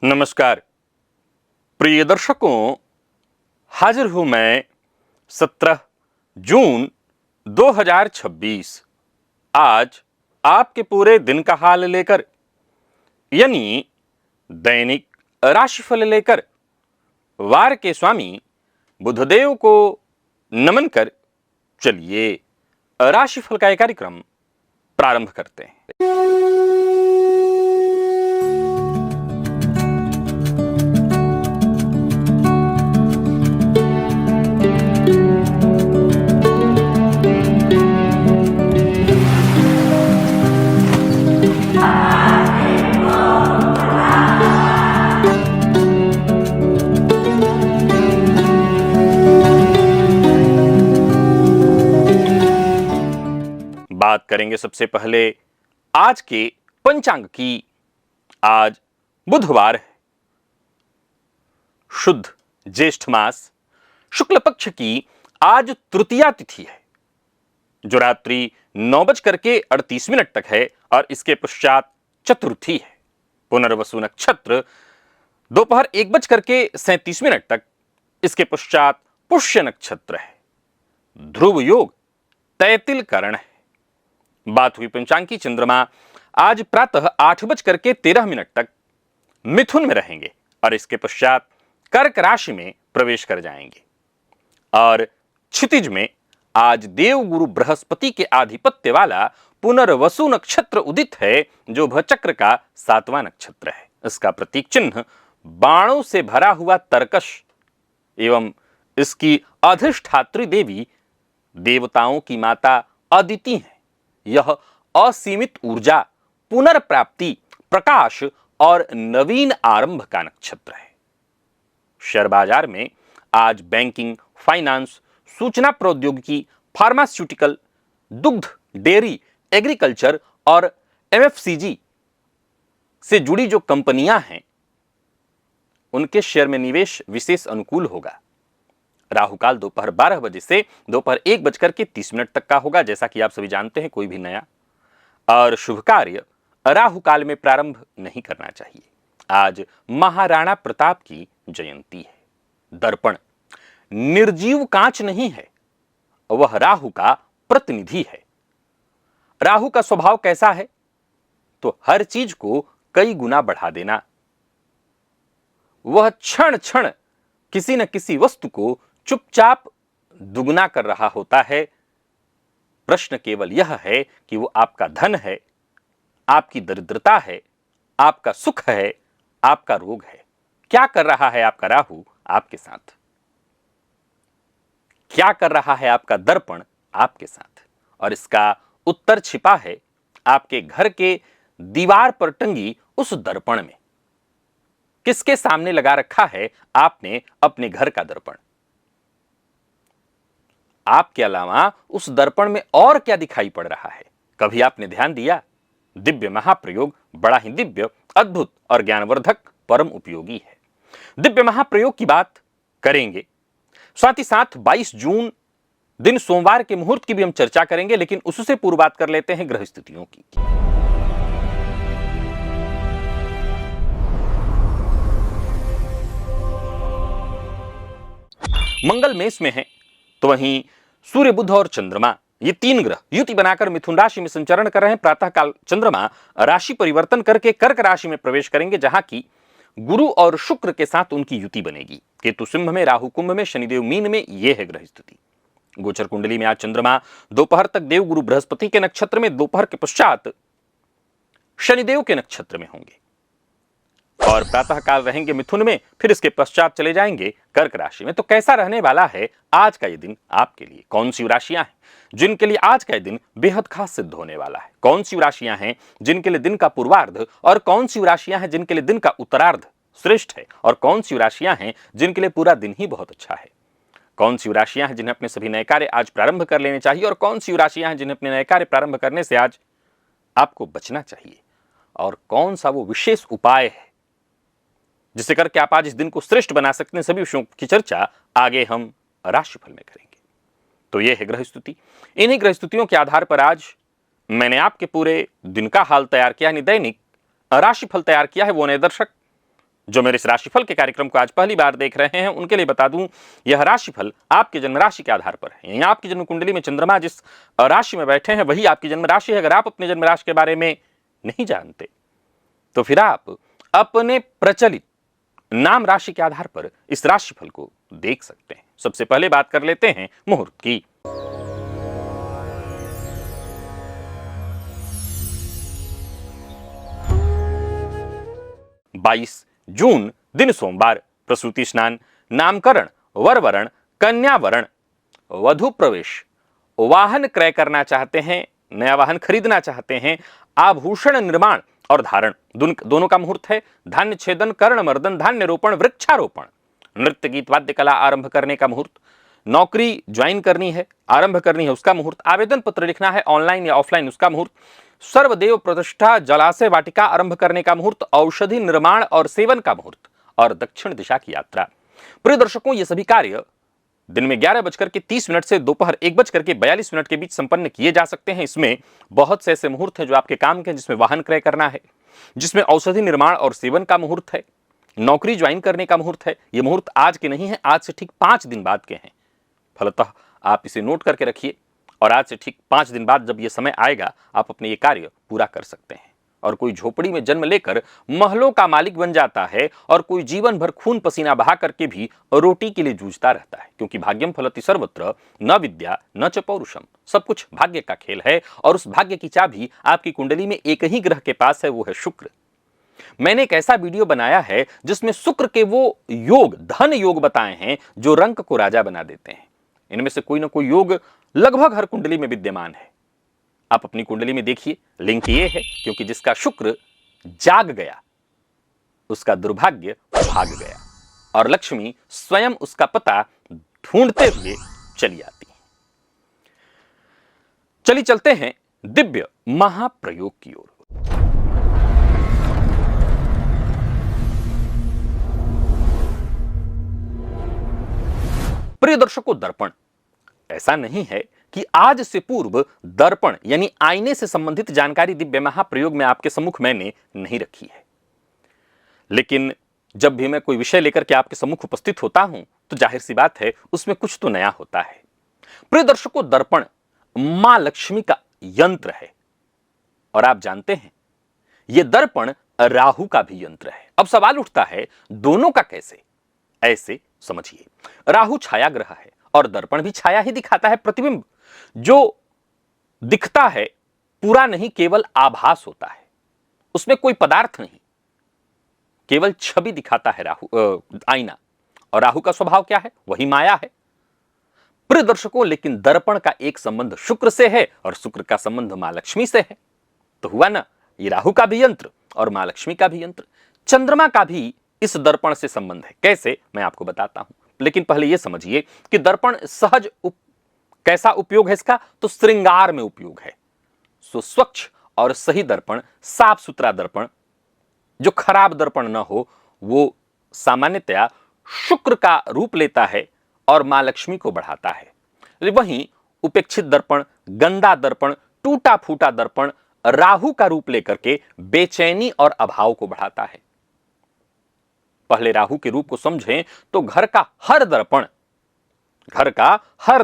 नमस्कार प्रिय दर्शकों, हाजिर हूं मैं 17 जून 2026 आज आपके पूरे दिन का हाल लेकर, यानी दैनिक राशिफल लेकर वार के स्वामी बुधदेव को नमन कर चलिए राशिफल का यह कार्यक्रम प्रारंभ करते हैं। बात करेंगे सबसे पहले आज के पंचांग की। आज बुधवार है, शुद्ध ज्येष्ठ मास शुक्ल पक्ष की आज तृतीया तिथि है, जो रात्रि 9:38 तक है और इसके पश्चात चतुर्थी है। पुनर्वसु नक्षत्र दोपहर 1:37 तक, इसके पश्चात पुष्य नक्षत्र है। ध्रुव योग तैतिल करण है। बात हुई पंचांग की, चंद्रमा आज प्रातः 8:13 तक मिथुन में रहेंगे और इसके पश्चात कर्क राशि में प्रवेश कर जाएंगे। और क्षितिज में आज देवगुरु बृहस्पति के आधिपत्य वाला पुनर्वसु नक्षत्र उदित है, जो भचक्र का 7वां नक्षत्र है। इसका प्रतीक चिन्ह बाणों से भरा हुआ तरकश एवं इसकी अधिष्ठात्री देवी देवताओं की माता अदिति है। यह असीमित ऊर्जा, पुनर्प्राप्ति, प्रकाश और नवीन आरंभ का नक्षत्र है। शेयर बाजार में आज बैंकिंग, फाइनेंस, सूचना प्रौद्योगिकी, फार्मास्यूटिकल, दुग्ध, डेयरी, एग्रीकल्चर और एमएफसीजी से जुड़ी जो कंपनियां हैं, उनके शेयर में निवेश विशेष अनुकूल होगा। राहुकाल दोपहर 12 बजे से दोपहर 1:30 तक का होगा। जैसा कि आप सभी जानते हैं, कोई भी नया और शुभ कार्य राहुकाल में प्रारंभ नहीं करना चाहिए। आज महाराणा प्रताप की जयंती है। दर्पण निर्जीव कांच नहीं है, वह राहु का प्रतिनिधि है। राहु का स्वभाव कैसा है? तो हर चीज को कई गुना बढ़ा देना। वह क्षण क्षण किसी न किसी वस्तु को चुपचाप दुगना कर रहा होता है। प्रश्न केवल यह है कि वो आपका धन है, आपकी दरिद्रता है, आपका सुख है, आपका रोग है। क्या कर रहा है आपका राहु आपके साथ? क्या कर रहा है आपका दर्पण आपके साथ? और इसका उत्तर छिपा है आपके घर के दीवार पर टंगी उस दर्पण में। किसके सामने लगा रखा है आपने अपने घर का दर्पण? आपके अलावा उस दर्पण में और क्या दिखाई पड़ रहा है? कभी आपने ध्यान दिया? दिव्य महाप्रयोग बड़ा ही दिव्य, अद्भुत और ज्ञानवर्धक, परम उपयोगी है। दिव्य महाप्रयोग की बात करेंगे, साथ ही साथ 22 जून दिन सोमवार के मुहूर्त की भी हम चर्चा करेंगे, लेकिन उससे पूर्व बात कर लेते हैं ग्रह स्थितियों की। मंगल मेष में है, तो वहीं सूर्य, बुध और चंद्रमा, ये तीन ग्रह युति बनाकर मिथुन राशि में संचरण कर रहे हैं। प्रातःकाल चंद्रमा राशि परिवर्तन करके कर्क राशि में प्रवेश करेंगे, जहां की गुरु और शुक्र के साथ उनकी युति बनेगी। केतु सिंह में, राहु कुंभ में, शनिदेव मीन में। यह है ग्रह स्थिति। गोचर कुंडली में आज चंद्रमा दोपहर तक देवगुरु बृहस्पति के नक्षत्र में, दोपहर के पश्चात शनिदेव के नक्षत्र में होंगे और प्रातःकाल रहेंगे मिथुन में, फिर इसके पश्चात चले जाएंगे कर्क राशि में। तो कैसा रहने वाला है आज का ये दिन आपके लिए? कौन सी राशियां हैं जिनके लिए आज का ये दिन बेहद खास सिद्ध होने वाला है? कौन सी राशियां हैं जिनके लिए दिन का पूर्वार्ध और कौन सी राशियां हैं जिनके लिए दिन का उत्तरार्ध श्रेष्ठ है और कौन सी राशियां हैं जिनके लिए पूरा दिन ही बहुत अच्छा है? कौन सी राशियां हैं जिन्हें अपने सभी नए कार्य आज प्रारंभ कर लेने चाहिए और कौन सी राशियां हैं जिन्हें अपने नए कार्य प्रारंभ करने से आज आपको बचना चाहिए? और कौन सा वो विशेष उपाय है जिसे करके आप आज इस दिन को श्रेष्ठ बना सकते हैं? सभी विषयों की चर्चा आगे हम राशिफल में करेंगे। तो यह है ग्रह स्थिति। इन्हीं ग्रह स्थितियों के आधार पर आज मैंने आपके पूरे दिन का हाल तैयार किया, यानी दैनिक राशिफल तैयार किया है। वो नए दर्शक जो मेरे इस राशिफल के कार्यक्रम को आज पहली बार देख रहे हैं उनके लिए बता दूं, यह राशिफल आपके जन्म राशि के आधार पर है। आपकी जन्म कुंडली में चंद्रमा जिस राशि में बैठे हैं वही आपकी जन्म राशि है। अगर आप अपने जन्म राशि के बारे में नहीं जानते तो फिर आप अपने प्रचलित नाम राशि के आधार पर इस राशिफल को देख सकते हैं। सबसे पहले बात कर लेते हैं मुहूर्त की। 22 जून दिन सोमवार, प्रसूति स्नान, नामकरण, वरवरण, कन्यावरण, वधु प्रवेश, वाहन क्रय करना चाहते हैं, नया वाहन खरीदना चाहते हैं, आभूषण निर्माण और धारण दोनों का मुहूर्त है। धान्य छेदन, कर्ण मर्दन, धान्य रोपण, वृक्षारोपण, नृत्य गीत वाद्य कला आरंभ करने का मुहूर्त, नौकरी ज्वाइन करनी है, आरंभ करनी है उसका मुहूर्त, आवेदन पत्र लिखना है ऑनलाइन या ऑफलाइन उसका मुहूर्त, सर्वदेव प्रतिष्ठा, जलाशय वाटिका आरंभ करने का मुहूर्त, औषधि निर्माण और सेवन का मुहूर्त और दक्षिण दिशा की यात्रा। प्रिय दर्शकों, ये सभी कार्य दिन में 11:30 से दोपहर 1:42 के बीच संपन्न किए जा सकते हैं। इसमें बहुत से ऐसे मुहूर्त हैं जो आपके काम के हैं, जिसमें वाहन क्रय करना है, जिसमें औषधि निर्माण और सेवन का मुहूर्त है, नौकरी ज्वाइन करने का मुहूर्त है। ये मुहूर्त आज के नहीं है, आज से ठीक 5 दिन बाद के हैं। फलतः आप इसे नोट करके रखिए और आज से ठीक 5 दिन बाद जब ये समय आएगा आप अपने ये कार्य पूरा कर सकते हैं। और कोई झोपड़ी में जन्म लेकर महलों का मालिक बन जाता है और कोई जीवन भर खून पसीना बहा करके भी रोटी के लिए जूझता रहता है, क्योंकि भाग्यम फलति सर्वत्र न विद्या न च पौरुषम। सब कुछ भाग्य का खेल है और उस भाग्य की चाबी आपकी कुंडली में एक ही ग्रह के पास है, वो है शुक्र। मैंने एक ऐसा वीडियो बनाया है जिसमें शुक्र के वो योग, धन योग बताए हैं जो रंक को राजा बना देते हैं। इनमें से कोई ना कोई योग लगभग हर कुंडली में विद्यमान है। आप अपनी कुंडली में देखिए। लिंक ये है क्योंकि जिसका शुक्र जाग गया उसका दुर्भाग्य भाग गया और लक्ष्मी स्वयं उसका पता ढूंढते हुए चली आती है। चलिए चलते हैं दिव्य महाप्रयोग की ओर। प्रिय दर्शकों, दर्पण ऐसा नहीं है कि आज से पूर्व दर्पण यानी आईने से संबंधित जानकारी दिव्य महाप्रयोग में आपके सम्मुख मैंने नहीं रखी है, लेकिन जब भी मैं कोई विषय लेकर के आपके सम्मुख उपस्थित होता हूं तो जाहिर सी बात है उसमें कुछ तो नया होता है। प्रिय दर्शकों, दर्पण मां लक्ष्मी का यंत्र है और आप जानते हैं यह दर्पण राहु का भी यंत्र है। अब सवाल उठता है दोनों का कैसे? ऐसे समझिए, राहु छाया ग्रह है और दर्पण भी छाया ही दिखाता है, प्रतिबिंब जो दिखता है पूरा नहीं, केवल आभास होता है, उसमें कोई पदार्थ नहीं, केवल छवि दिखाता है आईना। और राहु का स्वभाव क्या है? वही माया है। प्रिय दर्शकों, लेकिन दर्पण का एक संबंध शुक्र से है और शुक्र का संबंध मां लक्ष्मी से है। तो हुआ ना, ये राहु का भी यंत्र और मां लक्ष्मी का भी यंत्र। चंद्रमा का भी इस दर्पण से संबंध है। कैसे, मैं आपको बताता हूं, लेकिन पहले यह समझिए कि दर्पण सहज कैसा उपयोग है इसका? तो श्रृंगार में उपयोग है। सो स्वच्छ और सही दर्पण, साफ सुथरा दर्पण, जो खराब दर्पण न हो, वो सामान्यतया शुक्र का रूप लेता है और मां लक्ष्मी को बढ़ाता है। वहीं उपेक्षित दर्पण, गंदा दर्पण, टूटा फूटा दर्पण राहु का रूप लेकर के बेचैनी और अभाव को बढ़ाता है। पहले राहु के रूप को समझें तो घर का हर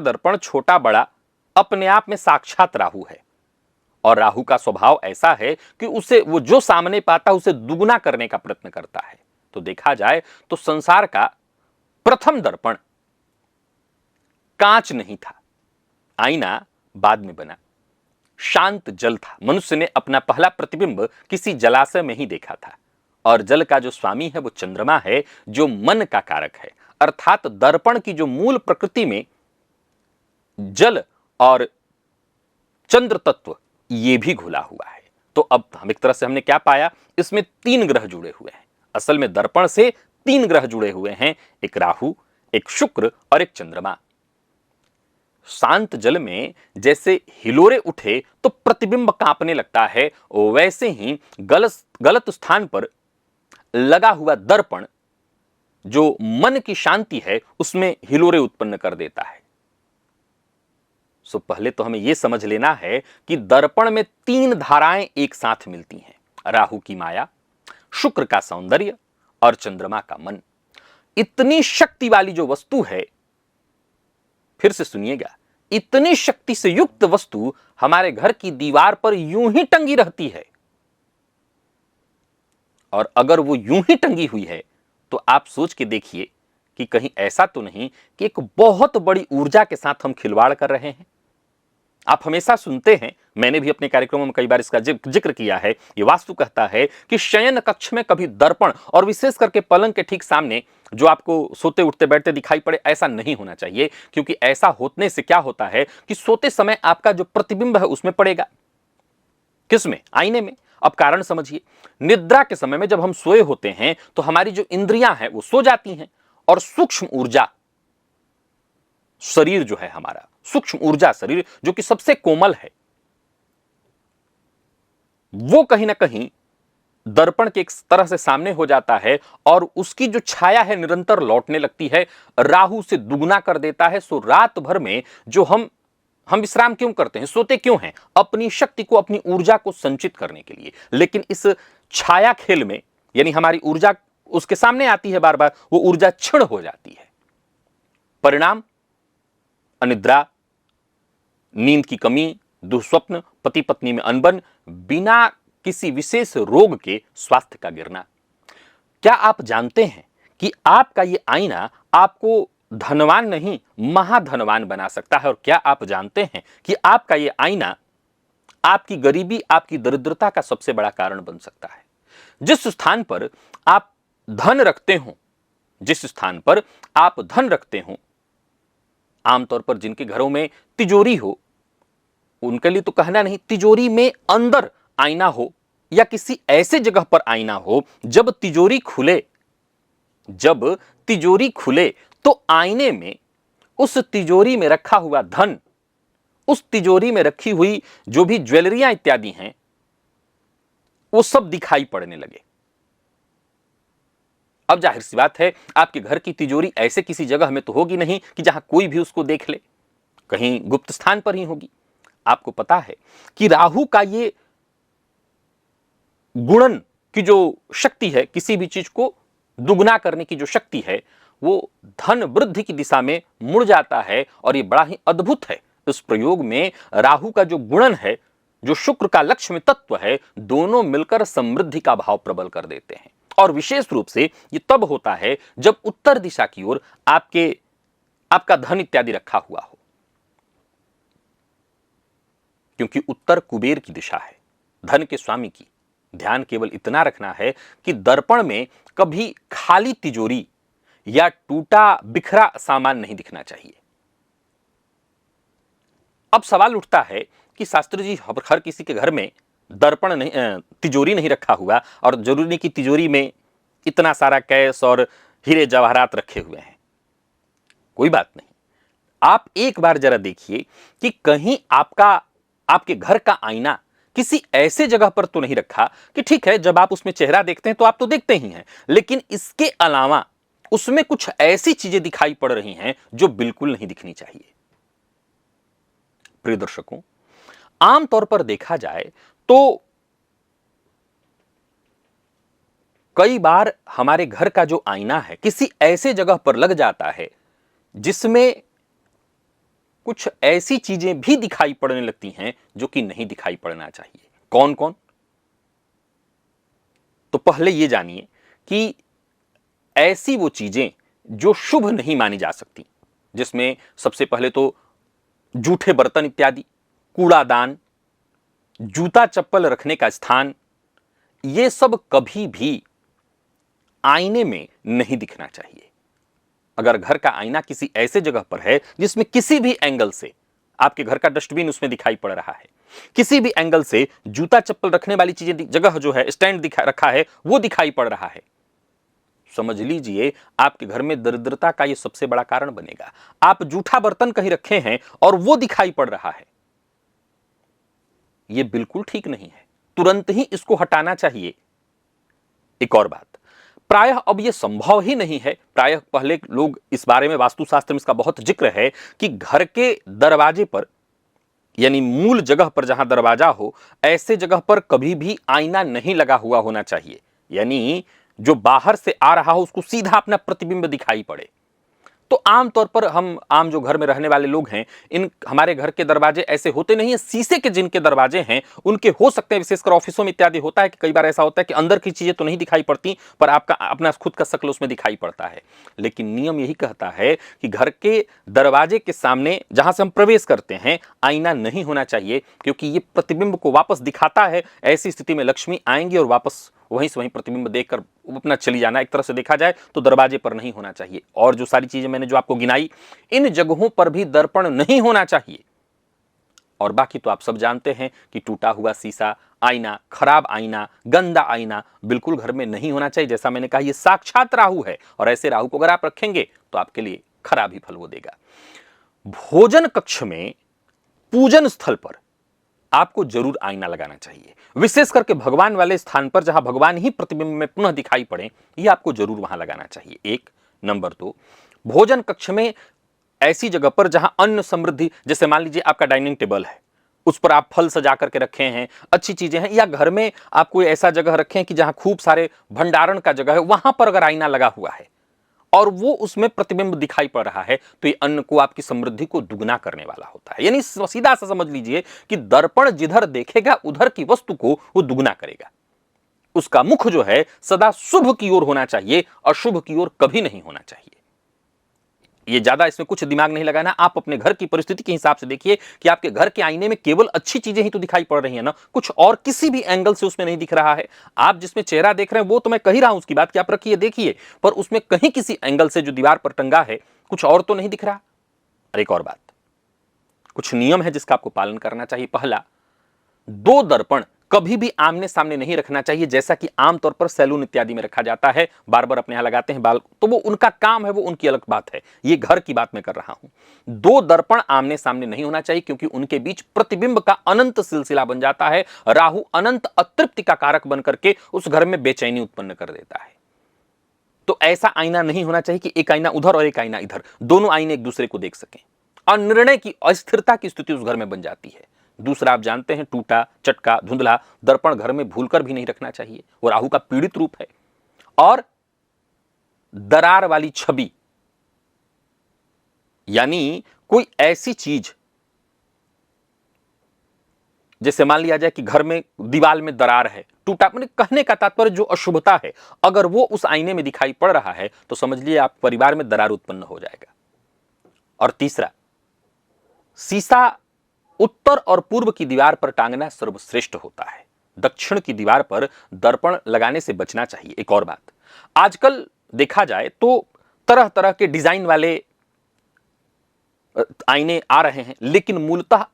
दर्पण छोटा बड़ा अपने आप में साक्षात राहु है और राहु का स्वभाव ऐसा है कि उसे वो जो सामने पाता है उसे दुगना करने का प्रयत्न करता है। तो देखा जाए तो संसार का प्रथम दर्पण कांच नहीं था, आईना बाद में बना, शांत जल था। मनुष्य ने अपना पहला प्रतिबिंब किसी जलाशय में ही देखा था और जल का जो स्वामी है वो चंद्रमा है, जो मन का कारक है। अर्थात दर्पण की जो मूल प्रकृति में जल और चंद्र तत्व ये भी घुला हुआ है। तो अब हम एक तरह से हमने क्या पाया, इसमें 3 ग्रह जुड़े हुए हैं। असल में दर्पण से 3 ग्रह जुड़े हुए हैं, एक राहु, एक शुक्र और एक चंद्रमा। शांत जल में जैसे हिलोरे उठे तो प्रतिबिंब कांपने लगता है, वैसे ही गलत स्थान पर लगा हुआ दर्पण जो मन की शांति है उसमें हिलोरे उत्पन्न कर देता है। सो पहले तो हमें यह समझ लेना है कि दर्पण में 3 धाराएं एक साथ मिलती हैं, राहु की माया, शुक्र का सौंदर्य और चंद्रमा का मन। इतनी शक्ति वाली जो वस्तु है, फिर से सुनिएगा, इतनी शक्ति से युक्त वस्तु हमारे घर की दीवार पर यूं ही टंगी रहती है। और अगर वो यूं ही टंगी हुई है तो आप सोच के देखिए कि कहीं ऐसा तो नहीं कि एक बहुत बड़ी ऊर्जा के साथ हम खिलवाड़ कर रहे हैं। आप हमेशा सुनते हैं, मैंने भी अपने कार्यक्रमों में कई बार इसका जिक्र किया है, ये वास्तु कहता है कि शयन कक्ष में कभी दर्पण, और विशेष करके पलंग के ठीक सामने जो आपको सोते उठते बैठते दिखाई पड़े, ऐसा नहीं होना चाहिए। क्योंकि ऐसा होने से क्या होता है कि सोते समय आपका जो प्रतिबिंब है उसमें पड़ेगा। किसमें? आईने में। अब कारण समझिए, निद्रा के समय में जब हम सोए होते हैं तो हमारी जो इंद्रियां हैं वो सो जाती हैं, और सूक्ष्म ऊर्जा शरीर जो है हमारा, सूक्ष्म ऊर्जा शरीर जो कि सबसे कोमल है, वो कहीं ना कहीं दर्पण के एक तरह से सामने हो जाता है, और उसकी जो छाया है निरंतर लौटने लगती है, राहु से दुगना कर देता है। सो रात भर में जो हम विश्राम क्यों करते हैं, सोते क्यों हैं? अपनी शक्ति को, अपनी ऊर्जा को संचित करने के लिए। लेकिन इस छाया खेल में, यानी हमारी ऊर्जा उसके सामने आती है बार बार, वो ऊर्जा क्षीण हो जाती है। परिणाम अनिद्रा, नींद की कमी, दुस्वप्न, पति पत्नी में अनबन, बिना किसी विशेष रोग के स्वास्थ्य का गिरना। क्या आप जानते हैं कि आपका ये आईना आपको धनवान नहीं, महाधनवान बना सकता है? और क्या आप जानते हैं कि आपका ये आईना आपकी गरीबी, आपकी दरिद्रता का सबसे बड़ा कारण बन सकता है? जिस स्थान पर आप धन रखते हो, जिस स्थान पर आप धन रखते हो, आमतौर पर जिनके घरों में तिजोरी हो, उनके लिए तो कहना नहीं, तिजोरी में अंदर आईना हो, या किसी ऐसे जगह पर आईना हो, जब तिजोरी खुले तो आईने में उस तिजोरी में रखा हुआ धन, उस तिजोरी में रखी हुई जो भी ज्वेलरियां इत्यादि हैं, वो सब दिखाई पड़ने लगे। अब जाहिर सी बात है, आपके घर की तिजोरी ऐसे किसी जगह में तो होगी नहीं कि जहां कोई भी उसको देख ले, कहीं गुप्त स्थान पर ही होगी। आपको पता है कि राहु का ये गुणन की जो शक्ति है, किसी भी चीज को दुगना करने की जो शक्ति है, वो धन वृद्धि की दिशा में मुड़ जाता है। और ये बड़ा ही अद्भुत है। इस प्रयोग में राहु का जो गुणन है, जो शुक्र का लक्ष्मी तत्व है, दोनों मिलकर समृद्धि का भाव प्रबल कर देते हैं। और विशेष रूप से ये तब होता है जब उत्तर दिशा की ओर आपका धन इत्यादि रखा हुआ हो, क्योंकि उत्तर कुबेर की दिशा है, धन के स्वामी की। ध्यान केवल इतना रखना है कि दर्पण में कभी खाली तिजोरी या टूटा बिखरा सामान नहीं दिखना चाहिए। अब सवाल उठता है कि शास्त्री जी, हर किसी के घर में दर्पण नहीं, तिजोरी नहीं रखा हुआ, और जरूरी नहीं कि तिजोरी में इतना सारा कैश और हीरे जवाहरात रखे हुए हैं। कोई बात नहीं, आप एक बार जरा देखिए कि कहीं आपके घर का आईना किसी ऐसे जगह पर तो नहीं रखा कि ठीक है, जब आप उसमें चेहरा देखते हैं तो आप तो देखते ही हैं, लेकिन इसके अलावा उसमें कुछ ऐसी चीजें दिखाई पड़ रही हैं जो बिल्कुल नहीं दिखनी चाहिए। प्रिय दर्शकों, आमतौर पर देखा जाए तो कई बार हमारे घर का जो आईना है किसी ऐसे जगह पर लग जाता है जिसमें कुछ ऐसी चीजें भी दिखाई पड़ने लगती हैं जो कि नहीं दिखाई पड़ना चाहिए। कौन कौन? तो पहले यह जानिए कि ऐसी वो चीजें जो शुभ नहीं मानी जा सकती, जिसमें सबसे पहले तो जूठे बर्तन इत्यादि, कूड़ादान, जूता चप्पल रखने का स्थान, ये सब कभी भी आईने में नहीं दिखना चाहिए। अगर घर का आईना किसी ऐसे जगह पर है जिसमें किसी भी एंगल से आपके घर का डस्टबिन उसमें दिखाई पड़ रहा है, किसी भी एंगल से जूता चप्पल रखने वाली चीजें, जगह जो है स्टैंड रखा है वो दिखाई पड़ रहा है, समझ लीजिए आपके घर में दरिद्रता का यह सबसे बड़ा कारण बनेगा। आप जूठा बर्तन कहीं रखे हैं और वो दिखाई पड़ रहा है, यह बिल्कुल ठीक नहीं है, तुरंत ही इसको हटाना चाहिए। एक और बात, प्रायः अब यह संभव ही नहीं है, प्रायः पहले लोग इस बारे में, वास्तुशास्त्र में इसका बहुत जिक्र है कि घर के दरवाजे पर, यानी मूल जगह पर जहां दरवाजा हो, ऐसे जगह पर कभी भी आईना नहीं लगा हुआ होना चाहिए। यानी जो बाहर से आ रहा हो उसको सीधा अपना प्रतिबिंब दिखाई पड़े। तो आमतौर पर हम आम जो घर में रहने वाले लोग हैं, इन हमारे घर के दरवाजे ऐसे होते नहीं है। शीशे के जिनके दरवाजे हैं उनके हो सकते हैं, विशेषकर ऑफिसों में इत्यादि होता है कि कई बार ऐसा होता है कि अंदर की चीजें तो नहीं दिखाई पड़ती पर आपका अपना खुद का शक्ल उसमें दिखाई पड़ता है। लेकिन नियम यही कहता है कि घर के दरवाजे के सामने जहां से हम प्रवेश करते हैं आईना नहीं होना चाहिए, क्योंकि ये प्रतिबिंब को वापस दिखाता है। ऐसी स्थिति में लक्ष्मी आएंगी और वापस वहीं से वहीं प्रतिबिंब देखकर अपना चली जाना। एक तरह से देखा जाए तो दरवाजे पर नहीं होना चाहिए। और जो सारी चीजें मैंने जो आपको गिनाई, इन जगहों पर भी दर्पण नहीं होना चाहिए। और बाकी तो आप सब जानते हैं कि टूटा हुआ शीशा, आईना, खराब आईना, गंदा आईना बिल्कुल घर में नहीं होना चाहिए। जैसा मैंने कहा, यह साक्षात राहु है और ऐसे राहु को अगर आप रखेंगे तो आपके लिए खराब ही फल वो देगा। भोजन कक्ष में, पूजन स्थल पर आपको जरूर आईना लगाना चाहिए। विशेष करके भगवान वाले स्थान पर जहां भगवान ही प्रतिबिंब में पुनः दिखाई पड़े, यह आपको जरूर वहां लगाना चाहिए। एक नंबर 2, भोजन कक्ष में ऐसी जगह पर जहां अन्न समृद्धि, जैसे मान लीजिए आपका डाइनिंग टेबल है, उस पर आप फल सजा करके रखे हैं, अच्छी चीजें हैं, या घर में आप कोई ऐसा जगह रखें कि जहां खूब सारे भंडारण का जगह है, वहां पर अगर आईना लगा हुआ है और वो उसमें प्रतिबिंब दिखाई पड़ रहा है तो ये अन्न को, आपकी समृद्धि को दुगना करने वाला होता है। यानी सीधा सा समझ लीजिए कि दर्पण जिधर देखेगा उधर की वस्तु को वो दुगना करेगा। उसका मुख जो है सदा शुभ की ओर होना चाहिए, अशुभ की ओर कभी नहीं होना चाहिए। ये ज्यादा इसमें कुछ दिमाग नहीं लगाना। आप अपने घर की परिस्थिति के हिसाब से देखिए कि आपके घर के आईने में केवल अच्छी चीजें ही तो दिखाई पड़ रही है ना, कुछ और किसी भी एंगल से उसमें नहीं दिख रहा है। आप जिसमें चेहरा देख रहे हैं वो तो मैं कह ही रहा हूं उसकी बात कि आप रखिए, देखिए, पर उसमें कहीं किसी एंगल से जो दीवार पर टंगा है कुछ और तो नहीं दिख रहा। और एक और बात, कुछ नियम है जिसका आपको पालन करना चाहिए। पहला, 2 दर्पण कभी भी आमने सामने नहीं रखना चाहिए, जैसा कि आमतौर पर सैलून इत्यादि में रखा जाता है। बार्बर अपने यहां लगाते हैं बाल, तो वो उनका काम है, वो उनकी अलग बात है। ये घर की बात मैं कर रहा हूं। 2 दर्पण आमने सामने नहीं होना चाहिए, क्योंकि उनके बीच प्रतिबिंब का अनंत सिलसिला बन जाता है। राहु अनंत अतृप्ति का कारक बन करके उस घर में बेचैनी उत्पन्न कर देता है। तो ऐसा आईना नहीं होना चाहिए कि एक आईना उधर और एक आईना इधर, दोनों आईने एक दूसरे को देख सकें। और निर्णय की अस्थिरता की स्थिति उस घर में बन जाती है। दूसरा, आप जानते हैं, टूटा, चटका, धुंधला दर्पण घर में भूलकर भी नहीं रखना चाहिए, वो राहु का पीड़ित रूप है। और दरार वाली छवि, यानी कोई ऐसी चीज, जैसे मान लिया जाए कि घर में दीवार में दरार है, टूटा, मैंने कहने का तात्पर्य जो अशुभता है, अगर वो उस आईने में दिखाई पड़ रहा है तो समझ लिए आप परिवार में दरार उत्पन्न हो जाएगा। और तीसरा, शीशा उत्तर और पूर्व की दीवार पर टांगना सर्वश्रेष्ठ होता है। दक्षिण की दीवार पर दर्पण लगाने से बचना चाहिए। एक और बात, आजकल देखा जाए तो तरह तरह के डिजाइन वाले आईने आ रहे हैं, लेकिन मूलतः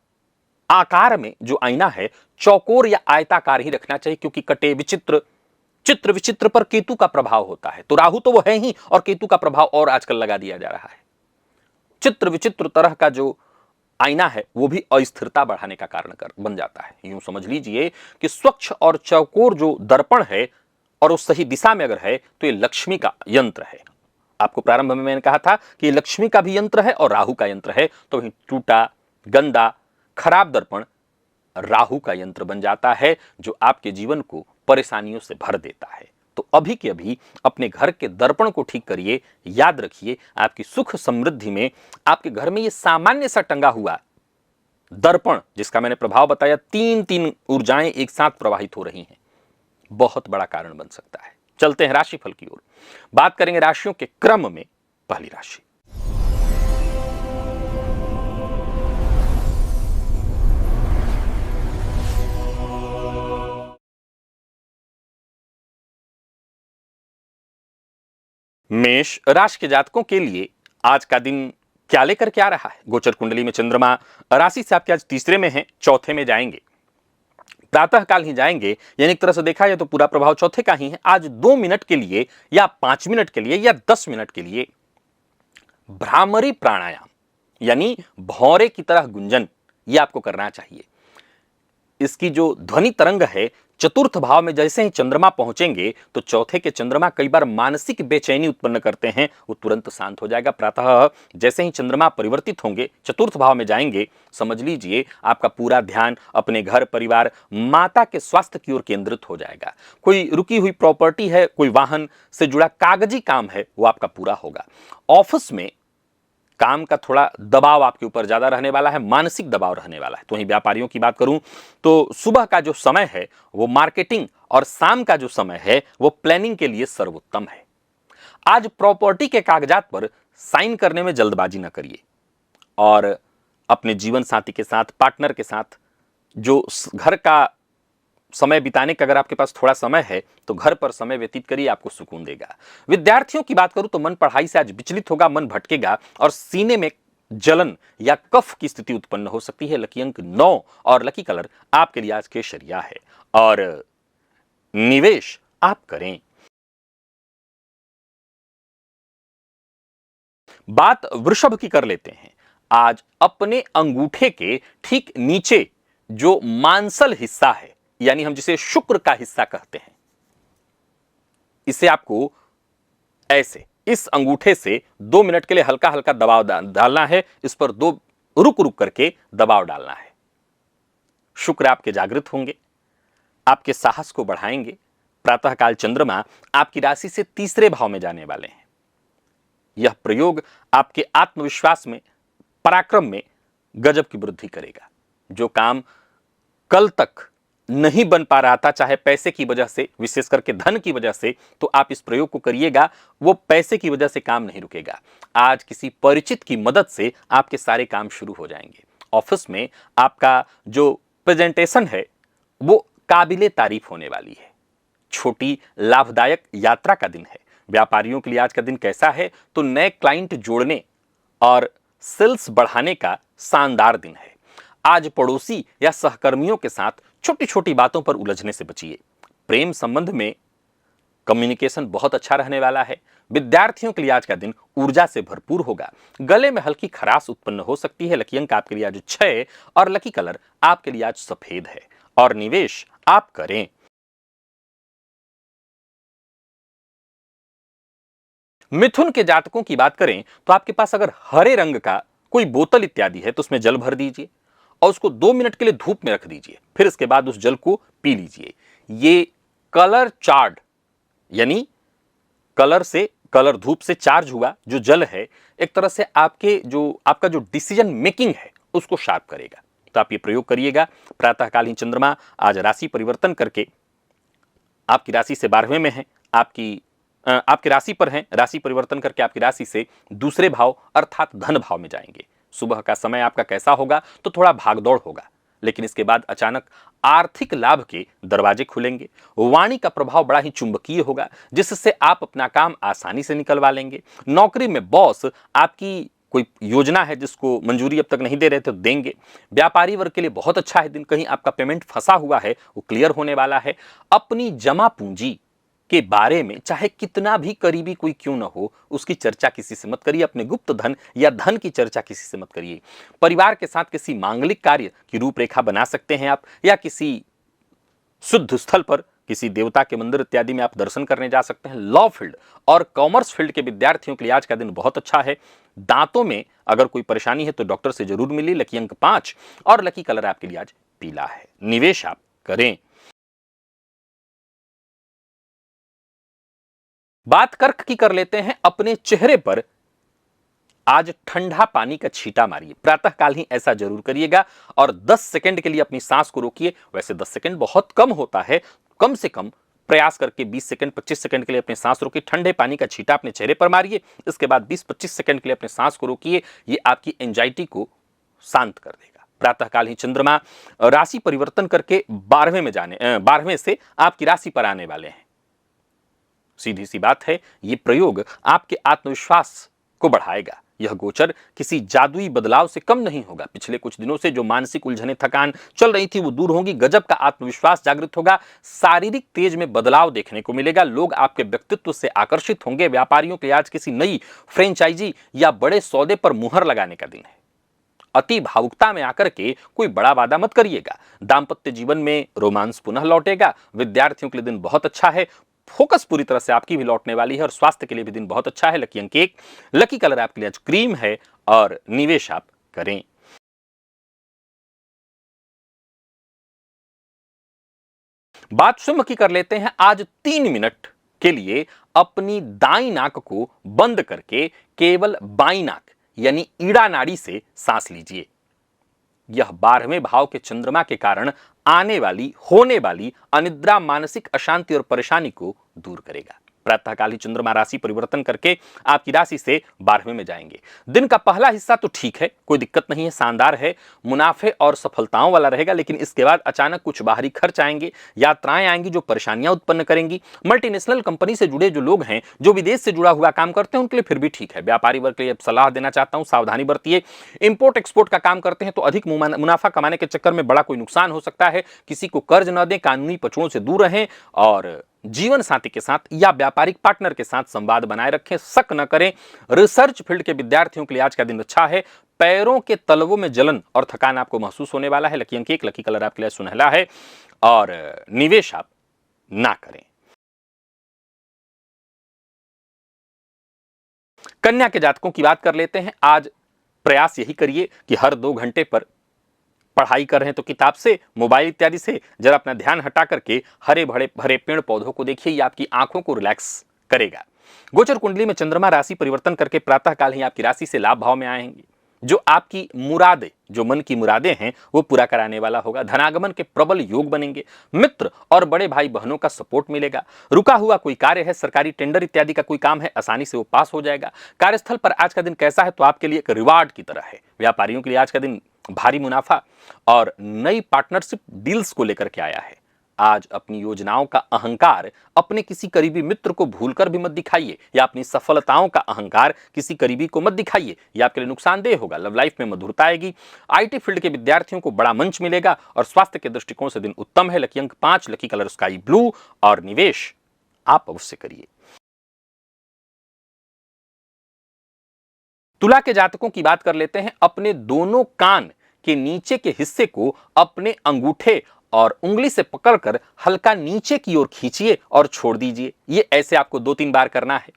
आकार में जो आईना है चौकोर या आयताकार ही रखना चाहिए, क्योंकि कटे चित्र विचित्र पर केतु का प्रभाव होता है। तो राहु तो वो है ही, और केतु का प्रभाव और आजकल लगा दिया जा रहा है। चित्र विचित्र तरह का जो आईना है वो भी अस्थिरता बढ़ाने का कारण बन जाता है। यूं समझ लीजिए कि स्वच्छ और चौकोर जो दर्पण है और उस सही दिशा में अगर है तो ये लक्ष्मी का यंत्र है। आपको प्रारंभ में मैंने कहा था कि ये लक्ष्मी का भी यंत्र है और राहु का यंत्र है। तो टूटा, गंदा, खराब दर्पण राहु का यंत्र बन जाता है, जो आपके जीवन को परेशानियों से भर देता है। तो अभी के अभी अपने घर के दर्पण को ठीक करिए। याद रखिए, आपकी सुख समृद्धि में आपके घर में ये सामान्य सा टंगा हुआ दर्पण, जिसका मैंने प्रभाव बताया, 3 ऊर्जाएं एक साथ प्रवाहित हो रही हैं, बहुत बड़ा कारण बन सकता है। चलते हैं राशिफल की ओर। बात करेंगे राशियों के क्रम में। पहली राशि, मेष राशि के जातकों के लिए आज का दिन क्या लेकर के आ रहा है। गोचर कुंडली में चंद्रमा राशि से आपके आज तीसरे में है, चौथे में जाएंगे, प्रातः काल ही जाएंगे, यानी एक तरह से देखा जाए तो पूरा प्रभाव चौथे का ही है। आज 2 मिनट के लिए या 5 मिनट के लिए या 10 मिनट के लिए भ्रामरी प्राणायाम, यानी भौरे की तरह गुंजन, ये आपको करना चाहिए। इसकी जो ध्वनि तरंग है, चतुर्थ भाव में जैसे ही चंद्रमा पहुंचेंगे तो चौथे के चंद्रमा कई बार मानसिक बेचैनी उत्पन्न करते हैं, वो तुरंत शांत हो जाएगा। प्रातः जैसे ही चंद्रमा परिवर्तित होंगे, चतुर्थ भाव में जाएंगे, समझ लीजिए आपका पूरा ध्यान अपने घर परिवार माता के स्वास्थ्य की ओर केंद्रित हो जाएगा। कोई रुकी हुई प्रॉपर्टी है, कोई वाहन से जुड़ा कागजी काम है, वो आपका पूरा होगा। ऑफिस में काम का थोड़ा दबाव आपके ऊपर ज्यादा रहने वाला है, मानसिक दबाव रहने वाला है। तो वहीं व्यापारियों की बात करूं तो सुबह का जो समय है वो मार्केटिंग और शाम का जो समय है वो प्लानिंग के लिए सर्वोत्तम है। आज प्रॉपर्टी के कागजात पर साइन करने में जल्दबाजी न करिए और अपने जीवन साथी के साथ, पार्टनर के साथ जो घर का समय बिताने का अगर आपके पास थोड़ा समय है तो घर पर समय व्यतीत करिए, आपको सुकून देगा। विद्यार्थियों की बात करूं तो मन पढ़ाई से आज विचलित होगा, मन भटकेगा और सीने में जलन या कफ की स्थिति उत्पन्न हो सकती है। लकी अंक 9 और लकी कलर आपके लिए आज केसरिया है और निवेश आप करें। बात वृषभ की कर लेते हैं। आज अपने अंगूठे के ठीक नीचे जो मांसल हिस्सा है, यानी हम जिसे शुक्र का हिस्सा कहते हैं, इसे आपको ऐसे इस अंगूठे से 2 मिनट के लिए हल्का हल्का दबाव डालना है। इस पर दो रुक रुक करके दबाव डालना है। शुक्र आपके जागृत होंगे, आपके साहस को बढ़ाएंगे। प्रातःकाल चंद्रमा आपकी राशि से तीसरे भाव में जाने वाले हैं। यह प्रयोग आपके आत्मविश्वास में, पराक्रम में गजब की वृद्धि करेगा। जो काम कल तक नहीं बन पा रहा था, चाहे पैसे की वजह से, विशेष करके धन की वजह से, तो आप इस प्रयोग को करिएगा, वो पैसे की वजह से काम नहीं रुकेगा। आज किसी परिचित की मदद से आपके सारे काम शुरू हो जाएंगे। ऑफिस में आपका जो प्रेजेंटेशन है वो काबिले तारीफ होने वाली है। छोटी लाभदायक यात्रा का दिन है। व्यापारियों के लिए आज का दिन कैसा है तो नए क्लाइंट जोड़ने और सेल्स बढ़ाने का शानदार दिन है। आज पड़ोसी या सहकर्मियों के साथ छोटी छोटी बातों पर उलझने से बचिए। प्रेम संबंध में कम्युनिकेशन बहुत अच्छा रहने वाला है। विद्यार्थियों के लिए आज का दिन ऊर्जा से भरपूर होगा। गले में हल्की खराश उत्पन्न हो सकती है। लकी अंक आपके लिए आज 6 और लकी कलर आपके लिए आज सफेद है और निवेश आप करें। मिथुन के जातकों की बात करें तो आपके पास अगर हरे रंग का कोई बोतल इत्यादि है तो उसमें जल भर दीजिए और उसको 2 मिनट के लिए धूप में रख दीजिए। फिर इसके बाद उस जल को पी लीजिए। ये कलर चार्ज, यानी कलर धूप से चार्ज हुआ जो जल है, एक तरह से आपका जो डिसीजन मेकिंग है उसको शार्प करेगा। तो आप ये प्रयोग करिएगा। प्रातःकालीन चंद्रमा आज राशि परिवर्तन करके आपकी राशि से 12वें में है, आपकी राशि पर हैं। राशि परिवर्तन करके आपकी राशि से दूसरे भाव अर्थात धन भाव में जाएंगे। सुबह का समय आपका कैसा होगा तो थोड़ा भागदौड़ होगा, लेकिन इसके बाद अचानक आर्थिक लाभ के दरवाजे खुलेंगे। वाणी का प्रभाव बड़ा ही चुंबकीय होगा, जिससे आप अपना काम आसानी से निकलवा लेंगे। नौकरी में बॉस आपकी कोई योजना है जिसको मंजूरी अब तक नहीं दे रहे थे तो देंगे। व्यापारी वर्ग के लिए बहुत अच्छा है दिन। कहीं आपका पेमेंट फंसा हुआ है वो क्लियर होने वाला है। अपनी जमा पूंजी के बारे में चाहे कितना भी करीबी कोई क्यों ना हो, उसकी चर्चा किसी से मत करिए। अपने गुप्त धन या धन की चर्चा किसी से मत करिए। परिवार के साथ किसी मांगलिक कार्य की रूपरेखा बना सकते हैं आप, या किसी शुद्ध स्थल पर किसी देवता के मंदिर इत्यादि में आप दर्शन करने जा सकते हैं। लॉ फील्ड और कॉमर्स फील्ड के विद्यार्थियों के लिए आज का दिन बहुत अच्छा है। दांतों में अगर कोई परेशानी है तो डॉक्टर से जरूर मिलिए। लकी अंक 5 और लकी कलर आपके लिए आज पीला है। निवेश आप करें। बात कर्क की कर लेते हैं। अपने चेहरे पर आज ठंडा पानी का छींटा मारिए। प्रातःकाल ही ऐसा जरूर करिएगा और 10 सेकंड के लिए अपनी सांस को रोकिए। वैसे 10 सेकंड बहुत कम होता है, कम से कम प्रयास करके 20 सेकंड 25 सेकंड के लिए अपनी सांस रोकिए। ठंडे पानी का छींटा अपने चेहरे पर मारिए। इसके बाद 20-25 सेकंड के लिए अपनी सांस को रोकिए। ये आपकी एंजाइटी को शांत कर देगा। प्रातःकाल ही चंद्रमा राशि परिवर्तन करके 12वें से आपकी राशि पर आने वाले हैं। सीधी सी बात है, ये प्रयोग आपके आत्मविश्वास को बढ़ाएगा। यह गोचर किसी जादुई बदलाव से कम नहीं होगा। पिछले कुछ दिनों से जो मानसिक उलझने, थकान चल रही थी वो दूर होगी। गजब का आत्मविश्वास जागृत होगा। शारीरिक तेज में बदलाव देखने को मिलेगा। लोग आपके व्यक्तित्व से आकर्षित होंगे। व्यापारियों के आज किसी नई फ्रेंचाइजी या बड़े सौदे पर मुहर लगाने का दिन है अति भावुकता में आकर के कोई बड़ा वादा मत करिएगा। दाम्पत्य जीवन में रोमांस पुनः लौटेगा। विद्यार्थियों के लिए दिन बहुत अच्छा है। फोकस पूरी तरह से आपकी भी लौटने वाली है और स्वास्थ्य के लिए भी दिन बहुत अच्छा है। लकी अंक 1, लकी कलर आपके लिए आज क्रीम है और निवेश आप करें। बात शुभ की कर लेते हैं। आज 3 मिनट के लिए अपनी दाई नाक को बंद करके केवल बाई नाक यानी ईड़ा नाड़ी से सांस लीजिए। यह 12वें भाव के चंद्रमा के कारण आने वाली होने वाली अनिद्रा, मानसिक अशांति और परेशानी को दूर करेगा। प्रातःकाल ही चंद्रमा राशि परिवर्तन करके आपकी राशि से 12वें में जाएंगे। दिन का पहला हिस्सा तो ठीक है, कोई दिक्कत नहीं है, शानदार है, मुनाफे और सफलताओं वाला रहेगा। लेकिन इसके बाद अचानक कुछ बाहरी खर्च आएंगे, यात्राएं आएंगी जो परेशानियां उत्पन्न करेंगी। मल्टीनेशनल कंपनी से जुड़े जो लोग हैं, जो विदेश से जुड़ा हुआ काम करते हैं, उनके लिए फिर भी ठीक है। व्यापारी वर्ग के लिए सलाह देना चाहता हूं, सावधानी बरतिए। इंपोर्ट एक्सपोर्ट का काम करते हैं तो अधिक मुनाफा कमाने के चक्कर में बड़ा कोई नुकसान हो सकता है। किसी को कर्ज न दें, कानूनी पचड़ों से दूर रहें और जीवन साथी के साथ या व्यापारिक पार्टनर के साथ संवाद बनाए रखें, शक न करें। रिसर्च फील्ड के विद्यार्थियों के लिए आज का दिन अच्छा है। पैरों के तलवों में जलन और थकान आपको महसूस होने वाला है। लकी अंक 1, लकी कलर आपके लिए सुनहला है और निवेश आप ना करें। कन्या के जातकों की बात कर लेते हैं। आज प्रयास यही करिए कि हर 2 घंटे पर पढ़ाई कर रहे हैं तो किताब से, मोबाइल इत्यादि से जरा अपना ध्यान हटा करके हरे भरे पेड़ पौधों को देखिए। ये आपकी आंखों को रिलैक्स करेगा। गोचर कुंडली में चंद्रमा राशि परिवर्तन करके प्रातःकाल ही आपकी राशि से लाभ भाव में आएंगे, जो आपकी मुरादें, जो मन की मुरादें हैं, वो पूरा कराने वाला होगा। धनागमन के प्रबल योग बनेंगे। मित्र और बड़े भाई बहनों का सपोर्ट मिलेगा। रुका हुआ कोई कार्य है, सरकारी टेंडर इत्यादि का कोई काम है, आसानी से वो पास हो जाएगा। कार्यस्थल पर आज का दिन कैसा है तो आपके लिए एक रिवार्ड की तरह है। व्यापारियों के लिए आज का दिन भारी मुनाफा और नई पार्टनरशिप डील्स को लेकर के आया है। आज अपनी योजनाओं का अहंकार अपने किसी करीबी मित्र को भूलकर भी मत दिखाइए, या अपनी सफलताओं का अहंकार किसी करीबी को मत दिखाइए, यह आपके लिए नुकसानदेह होगा। लव लाइफ में मधुरता आएगी। आईटी फील्ड के विद्यार्थियों को बड़ा मंच मिलेगा और स्वास्थ्य के दृष्टिकोण से दिन उत्तम है। लकी अंक 5, लकी कलर स्काई ब्लू और निवेश आप अवश्य करिए। तुला के जातकों की बात कर लेते हैं। अपने दोनों कान के नीचे के हिस्से को अपने अंगूठे और उंगली से पकड़कर हल्का नीचे की ओर खींचिए और छोड़ दीजिए। ये ऐसे आपको 2-3 बार करना है।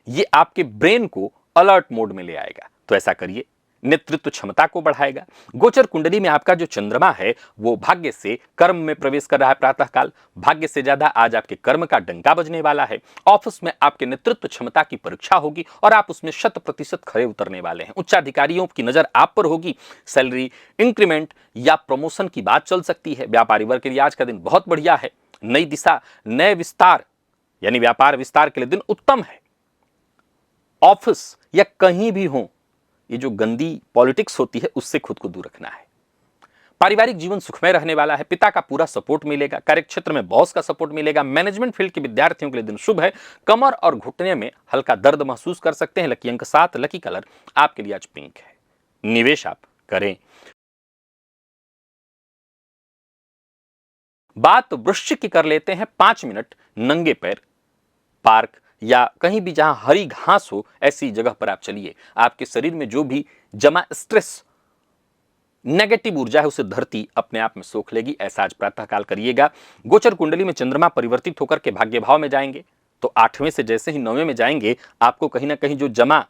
ये आपके ब्रेन को अलर्ट मोड में ले आएगा, तो ऐसा करिए। नेतृत्व क्षमता को बढ़ाएगा। गोचर कुंडली में आपका जो चंद्रमा है वो भाग्य से कर्म में प्रवेश कर रहा है प्रातःकाल। भाग्य से ज्यादा आज आपके कर्म का डंका बजने वाला है। ऑफिस में आपके नेतृत्व क्षमता की परीक्षा होगी और आप उसमें 100% खरे उतरने वाले हैं। उच्चाधिकारियों की नजर आप पर होगी। सैलरी इंक्रीमेंट या प्रमोशन की बात चल सकती है। व्यापारी वर्ग के लिए आज का दिन बहुत बढ़िया है। नई दिशा, नए विस्तार यानी व्यापार विस्तार के लिए दिन उत्तम है। ऑफिस या कहीं भी हो, ये जो गंदी पॉलिटिक्स होती है उससे खुद को दूर रखना है। पारिवारिक जीवन सुखमय रहने वाला है। पिता का पूरा सपोर्ट मिलेगा। कार्यक्षेत्र में बॉस का सपोर्ट मिलेगा। मैनेजमेंट फील्ड के विद्यार्थियों के लिए दिन शुभ है। कमर और घुटने में हल्का दर्द महसूस कर सकते हैं। लकी अंक 7, लकी कलर आपके लिए आज पिंक है। निवेश आप करें। बात वृश्चिक की कर लेते हैं। 5 मिनट नंगे पैर पार्क या कहीं भी जहां हरी घास हो ऐसी जगह पर आप चलिए। आपके शरीर में जो भी जमा स्ट्रेस, नेगेटिव ऊर्जा है उसे धरती अपने आप में सोख लेगी। ऐसा आज प्रातःकाल करिएगा। गोचर कुंडली में चंद्रमा परिवर्तित होकर के भाग्य भाव में जाएंगे तो 8वें से जैसे ही 9वें में जाएंगे आपको कहीं ना कहीं जो जमा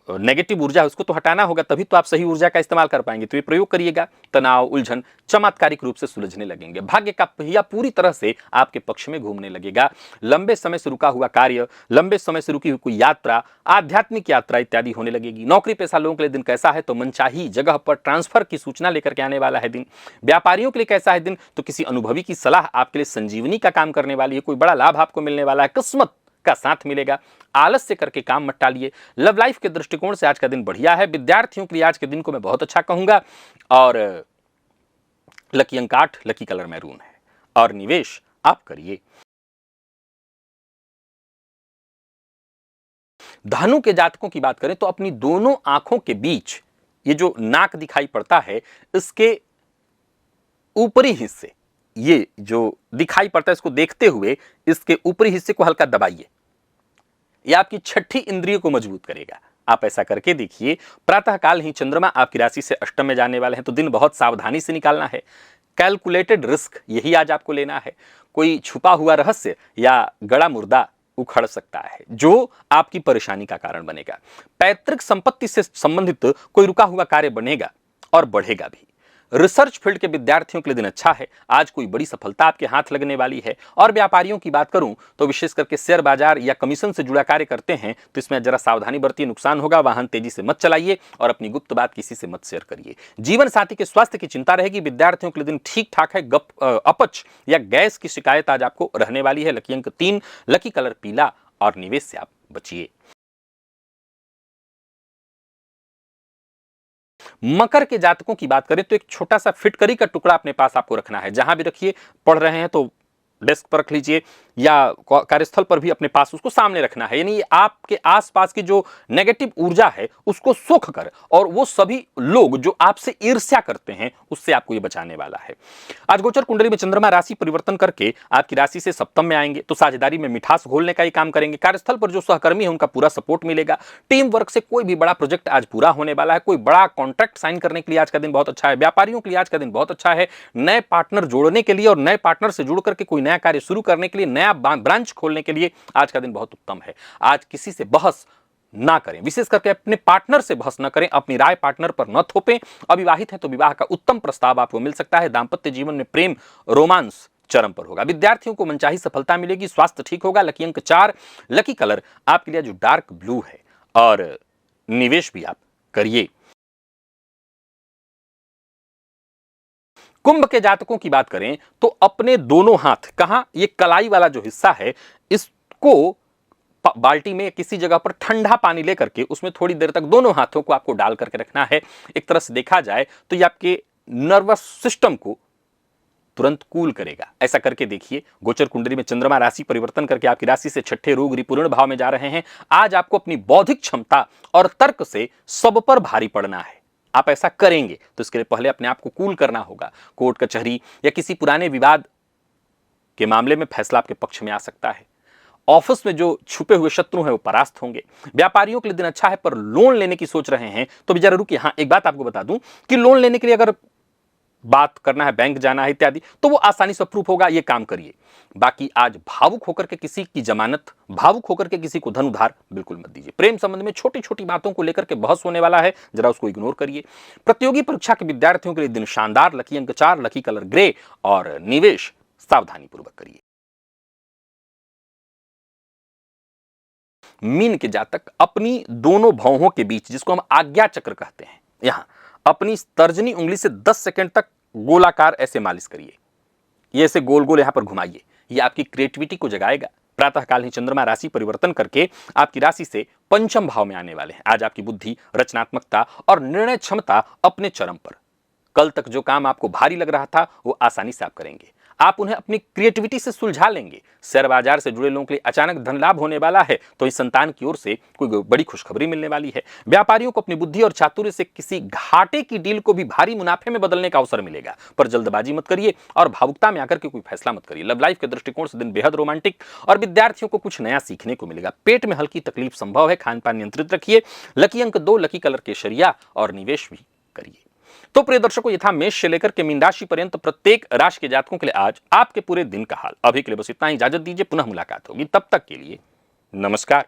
नेगेटिव ऊर्जा है उसको तो हटाना होगा, तभी तो आप सही ऊर्जा का इस्तेमाल कर पाएंगे। तो ये प्रयोग करिएगा। तनाव, उलझन चमत्कारिक रूप से सुलझने लगेंगे। भाग्य का पहिया पूरी तरह से आपके पक्ष में घूमने लगेगा। लंबे समय से रुका हुआ कार्य, लंबे समय से रुकी हुई कोई यात्रा, आध्यात्मिक यात्रा इत्यादि होने लगेगी। नौकरी पेशा लोगों के लिए दिन कैसा है तो मनचाही जगह पर ट्रांसफर की सूचना लेकर के आने वाला है दिन। व्यापारियों के लिए कैसा है दिन तो किसी अनुभवी की सलाह आपके लिए संजीवनी का काम करने वाली है। कोई बड़ा लाभ आपको मिलने वाला है। किस्मत का साथ मिलेगा। आलस्य करके काम मत टालिए। लव लाइफ के दृष्टिकोण से आज का दिन बढ़िया है। विद्यार्थियों के लिए आज के दिन को मैं बहुत अच्छा कहूंगा और लकी अंक 8, लकी कलर मैरून है और निवेश आप करिए। धनु के जातकों की बात करें तो अपनी दोनों आंखों के बीच ये जो नाक दिखाई पड़ता है इसके ऊपरी हिस्से, ये जो दिखाई पड़ता है इसको देखते हुए इसके ऊपरी हिस्से को हल्का दबाइए। यह आपकी छठी इंद्रिय को मजबूत करेगा। आप ऐसा करके देखिए। प्रातःकाल ही चंद्रमा आपकी राशि से अष्टम में जाने वाले हैं, तो दिन बहुत सावधानी से निकालना है। कैलकुलेटेड रिस्क यही आज आपको लेना है। कोई छुपा हुआ रहस्य या गड़ा मुर्दा उखड़ सकता है जो आपकी परेशानी का कारण बनेगा। पैतृक संपत्ति से संबंधित कोई रुका हुआ कार्य बनेगा और बढ़ेगा भी। रिसर्च फील्ड के विद्यार्थियों के लिए दिन अच्छा है। आज कोई बड़ी सफलता आपके हाथ लगने वाली है। और व्यापारियों की बात करूं तो विशेष करके शेयर बाजार या कमीशन से जुड़ा कार्य करते हैं तो इसमें जरा सावधानी बरतिए, नुकसान होगा। वाहन तेजी से मत चलाइए और अपनी गुप्त बात किसी से मत शेयर करिए। जीवन साथी के स्वास्थ्य की चिंता रहेगी। विद्यार्थियों के लिए दिन ठीक ठाक है। अपच या गैस की शिकायत आज आपको रहने वाली है। लकी अंक 3, लकी कलर पीला और निवेश से आप बचिए। मकर के जातकों की बात करें तो एक छोटा सा फिटकरी का टुकड़ा अपने पास आपको रखना है। जहां भी रखिए, पढ़ रहे हैं तो डेस्क पर रख लीजिए या कार्यस्थल पर भी अपने पास उसको सामने रखना है। यानी आपके आसपास की जो नेगेटिव ऊर्जा है उसको सोख कर, और वो सभी लोग जो आपसे ईर्ष्या करते हैं उससे आपको ये बचाने वाला है। आज गोचर कुंडली में चंद्रमा राशि परिवर्तन करके आपकी राशि से सप्तम में आएंगे तो साझेदारी में मिठास घोलने का ही काम करेंगे। कार्यस्थल पर जो सहकर्मी है उनका पूरा सपोर्ट मिलेगा। टीम वर्क से कोई भी बड़ा प्रोजेक्ट आज पूरा होने वाला है। कोई बड़ा कॉन्ट्रैक्ट साइन करने के लिए आज का दिन बहुत अच्छा है। व्यापारियों के लिए आज का दिन बहुत अच्छा है। नए पार्टनर जोड़ने के लिए और नए पार्टनर से जुड़ करके कोई नया कार्य शुरू करने के लिए, नया ब्रांच खोलने के लिए आज का दिन बहुत उत्तम है। आज किसी से बहस ना करें, विशेष करके अपने पार्टनर से बहस ना करें, अपनी राय पार्टनर पर न थोपें। अविवाहित हैं तो विवाह का उत्तम प्रस्ताव आपको मिल सकता है। दांपत्य जीवन में प्रेम रोमांस चरम पर होगा। विद्यार्थियों को मनचाही सफलता मिलेगी। स्वास्थ्य ठीक होगा। लकी अंक 4, लकी कलर आपके लिए जो डार्क ब्लू है। और निवेश भी आप करिए। कुंभ के जातकों की बात करें तो अपने दोनों हाथ, कहां, ये कलाई वाला जो हिस्सा है, इसको बाल्टी में किसी जगह पर ठंडा पानी लेकर के उसमें थोड़ी देर तक दोनों हाथों को आपको डाल करके रखना है। एक तरह से देखा जाए तो ये आपके नर्वस सिस्टम को तुरंत कूल करेगा। ऐसा करके देखिए। गोचर कुंडली में चंद्रमा राशि परिवर्तन करके आपकी राशि से छठे रोग रिपूर्ण भाव में जा रहे हैं। आज आपको अपनी बौद्धिक क्षमता और तर्क से सब पर भारी पड़ना है। आप ऐसा करेंगे तो इसके लिए पहले अपने आप को कूल करना होगा। कोर्ट कचहरी या किसी पुराने विवाद के मामले में फैसला आपके पक्ष में आ सकता है। ऑफिस में जो छुपे हुए शत्रु हैं वो परास्त होंगे। व्यापारियों के लिए दिन अच्छा है, पर लोन लेने की सोच रहे हैं तो जरा रुकिए। हाँ, एक बात आपको बता दूं कि लोन लेने के लिए अगर बात करना है, बैंक जाना है इत्यादि, तो वो आसानी से अप्रूव होगा। ये काम करिए। बाकी आज भावुक होकर के किसी की जमानत, भावुक होकर के किसी को धन उधार बिल्कुल मत दीजिए। प्रेम संबंध में छोटी छोटी बातों को लेकर के बहस होने वाला है, जरा उसको इग्नोर करिए। प्रतियोगी परीक्षा के विद्यार्थियों के लिए दिन शानदार। लकी अंक 4, लकी कलर ग्रे और निवेश सावधानी पूर्वक करिए। मीन के जातक अपनी दोनों भौहों के बीच, जिसको हम आज्ञा चक्र कहते हैं, यहां अपनी तर्जनी उंगली से 10 सेकंड तक गोलाकार ऐसे मालिश करिए। ये ऐसे गोल गोल यहां पर घुमाइए। ये आपकी क्रिएटिविटी को जगाएगा। प्रातःकाल ही चंद्रमा राशि परिवर्तन करके आपकी राशि से पंचम भाव में आने वाले हैं। आज आपकी बुद्धि, रचनात्मकता और निर्णय क्षमता अपने चरम पर। कल तक जो काम आपको भारी लग रहा था वो आसानी से आप करेंगे। आप उन्हें अपनी क्रिएटिविटी से सुलझा लेंगे। शेयर बाजार से जुड़े लोगों के लिए अचानक धन लाभ होने वाला है, तो इस संतान की ओर से कोई बड़ी खुशखबरी मिलने वाली है। व्यापारियों को अपनी बुद्धि और चातुर्य से किसी घाटे की डील को भी भारी मुनाफे में बदलने का अवसर मिलेगा, पर जल्दबाजी मत करिए और भावुकता में आकर के कोई फैसला मत करिए। लव लाइफ के दृष्टिकोण से दिन बेहद रोमांटिक और विद्यार्थियों को कुछ नया सीखने को मिलेगा। पेट में हल्की तकलीफ संभव है। खान पान नियंत्रित रखिए। लकी अंक 2, लकी कलर केसरिया और निवेश भी करिए। तो प्रिय दर्शकों, ये था मेष से लेकर के मीन राशि पर्यंत प्रत्येक राशि के जातकों के लिए आज आपके पूरे दिन का हाल। अभी के लिए बस इतना ही। इजाजत दीजिए, पुनः मुलाकात होगी। तब तक के लिए नमस्कार।